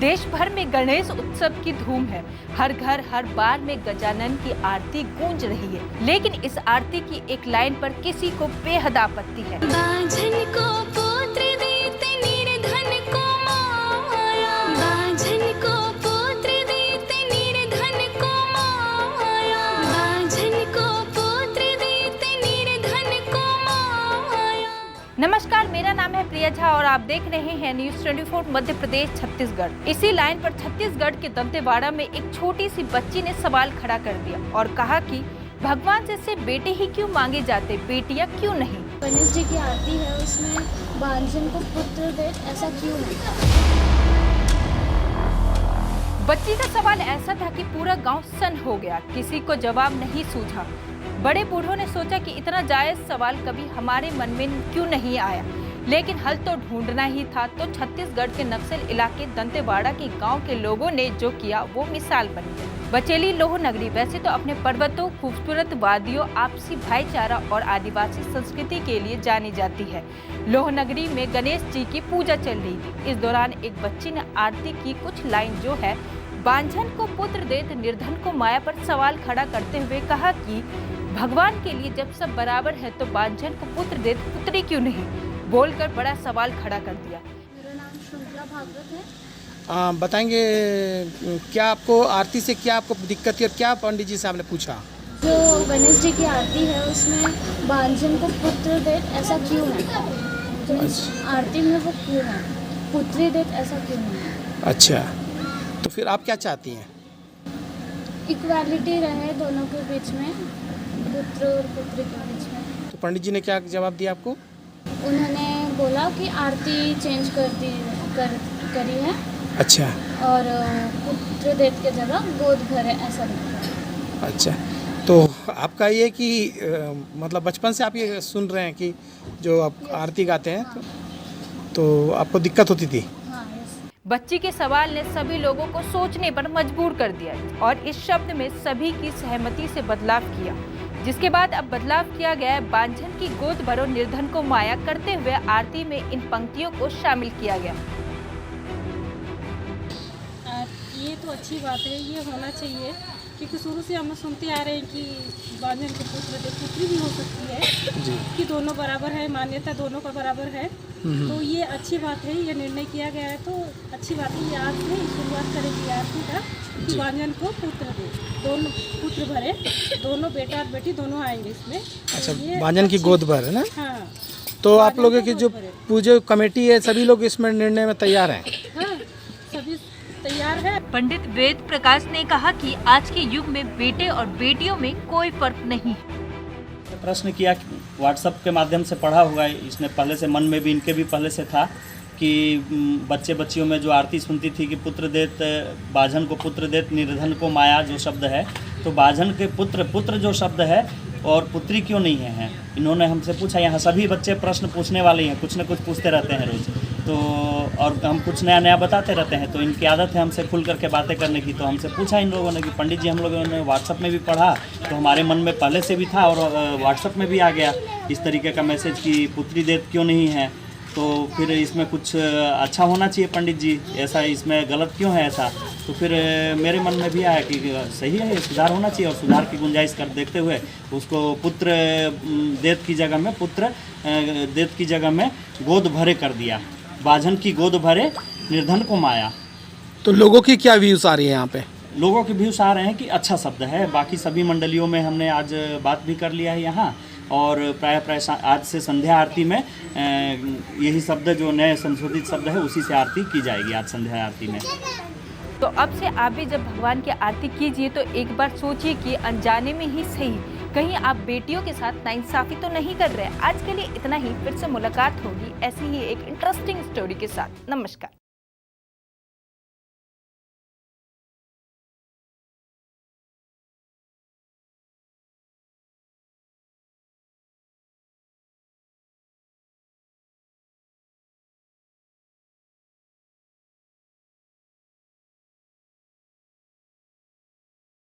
देश भर में गणेश उत्सव की धूम है। हर घर हर बार में गजानन की आरती गूंज रही है, लेकिन इस आरती की एक लाइन पर किसी को बेहद आपत्ति है। बांझन को पुत्र देते निर्धन को माया, बांझन को पुत्र देते निर्धन को माया, बांझन को पुत्र देते निर्धन को माया। नमस्कार, मेरा नाम है प्रिया झा और आप देख रहे हैं न्यूज़ 24 मध्य प्रदेश छत्तीसगढ़। इसी लाइन पर छत्तीसगढ़ के दंतेवाड़ा में एक छोटी सी बच्ची ने सवाल खड़ा कर दिया और कहा कि भगवान से सिर्फ बेटे ही क्यों मांगे जाते, बेटियां क्यों नहीं। गणेश जी की आरती है, उसमें बांझन को पुत्र दे, ऐसा क्यों नहीं। बच्ची का सवाल ऐसा था कि पूरा गांव सन्न हो गया, किसी को जवाब नहीं सूझा। बड़े बूढ़ों ने सोचा कि इतना जायज सवाल कभी हमारे मन में क्यों नहीं आया, लेकिन हल तो ढूंढना ही था। तो छत्तीसगढ़ के नक्सल इलाके दंतेवाड़ा के गांव के लोगों ने जो किया वो मिसाल बन गया। बचेली लोह नगरी वैसे तो अपने पर्वतों, खूबसूरत वादियों, आपसी भाईचारा और आदिवासी संस्कृति के लिए जानी जाती है। लोह नगरी में गणेश जी की पूजा चल रही थी। इस दौरान एक बच्ची ने आरती की कुछ लाइन जो है बांझन को पुत्र देत निर्धन को माया पर सवाल खड़ा करते हुए कहा कि भगवान के लिए जब सब बराबर है तो बांझन को पुत्र देत पुत्री क्यों नहीं, बोलकर बड़ा सवाल खड़ा कर दिया। मेरा नाम श्रृंखला भागवत है। बताएंगे क्या आपको आरती से क्या आपको दिक्कत थी और क्या पंडित जी से आपने पूछा? जो गणेश जी की आरती है उसमें बांझन को पुत्र दे, ऐसा क्यों है। आरती में वो क्यों है, पुत्री दे, ऐसा क्यों है। अच्छा, तो फिर आप क्या चाहती हैं? इक्वालिटी रहे दोनों के बीच में, पुत्र और पुत्री के बीच में। तो पंडित जी ने क्या जवाब दिया आपको? उन्होंने बोला कि आरती चेंज करी है। अच्छा। और पुत्र देत के जगह गोद भरे, ऐसा लिखा। अच्छा, तो आपका ये कि मतलब बचपन से आप ये सुन रहे हैं कि जो आप आरती गाते हैं तो आपको दिक्कत होती थी? हाँ, यस। बच्ची के सवाल ने सभी लोगों को सोचने पर मजबूर कर दिया और इस शब्द में सभी की सहमति से बदलाव किया, जिसके बाद अब बदलाव किया गया है। बांझन की गोद भरो निर्धन को माया करते हुए आरती में इन पंक्तियों को शामिल किया गया। ये तो अच्छी बात है, ये होना चाहिए, क्योंकि शुरू से हम सुनते आ रहे हैं कि बांझन को पुत्री भी हो सकती है जी। कि दोनों बराबर है, मान्यता दोनों का बराबर है। तो ये अच्छी बात है, ये निर्णय किया गया है तो अच्छी बात है। ये आज से शुरुआत करेगी आरती का कि बांझन को पुत्र दे, दोनों पुत्र भरे, दोनों बेटा और बेटी दोनों आएंगे इसमें। अच्छा, बांझन की गोद भर है ना? हाँ। तो आप लोगों की जो पूजा कमेटी है सभी लोग इसमें निर्णय में तैयार हैं? हाँ, सभी तैयार है। पंडित वेद प्रकाश ने कहा कि आज के युग में बेटे और बेटियों में कोई फर्क नहीं है। प्रश्न किया, व्हाट्सएप के माध्यम से पढ़ा होगा, इसने पहले से मन में भी इनके भी पहले से था कि बच्चे बच्चियों में जो आरती सुनती थी कि पुत्र देत, बांझन को पुत्र देत निर्धन को माया जो शब्द है, तो बांझन के पुत्र जो शब्द है और पुत्री क्यों नहीं है। इन्होंने हमसे पूछा, यहाँ सभी बच्चे प्रश्न पूछने वाले हैं, कुछ न कुछ पूछते रहते हैं रोज़, तो और हम कुछ नया नया बताते रहते हैं, तो इनकी आदत है हमसे खुल करके बातें करने की। तो हमसे पूछा इन लोगों ने कि पंडित जी, हम लोगों ने व्हाट्सएप में भी पढ़ा तो हमारे मन में पहले से भी था और व्हाट्सएप में भी आ गया इस तरीके का मैसेज कि पुत्री देत क्यों नहीं है, तो फिर इसमें कुछ अच्छा होना चाहिए पंडित जी, ऐसा इसमें गलत क्यों है ऐसा। तो फिर मेरे मन में भी आया कि सही है, सुधार होना चाहिए और सुधार की गुंजाइश कर देखते हुए उसको पुत्र देत की जगह में गोद भरे कर दिया, बांझन की गोद भरे निर्धन को माया। तो लोगों की क्या व्यूज आ रही है यहाँ पे? लोगों के व्यूज आ रहे हैं कि अच्छा शब्द है। बाकी सभी मंडलियों में हमने आज बात भी कर लिया है यहाँ, और प्राय आज से संध्या आरती में यही शब्द जो नए संशोधित शब्द है उसी से आरती की जाएगी आज संध्या आरती में। तो अब से आप भी जब भगवान की आरती कीजिए तो एक बार सोचिए कि अनजाने में ही सही, कहीं आप बेटियों के साथ नाइंसाफी तो नहीं कर रहे। आज के लिए इतना ही, फिर से मुलाकात होगी ऐसी ही एक इंटरेस्टिंग स्टोरी के साथ। नमस्कार।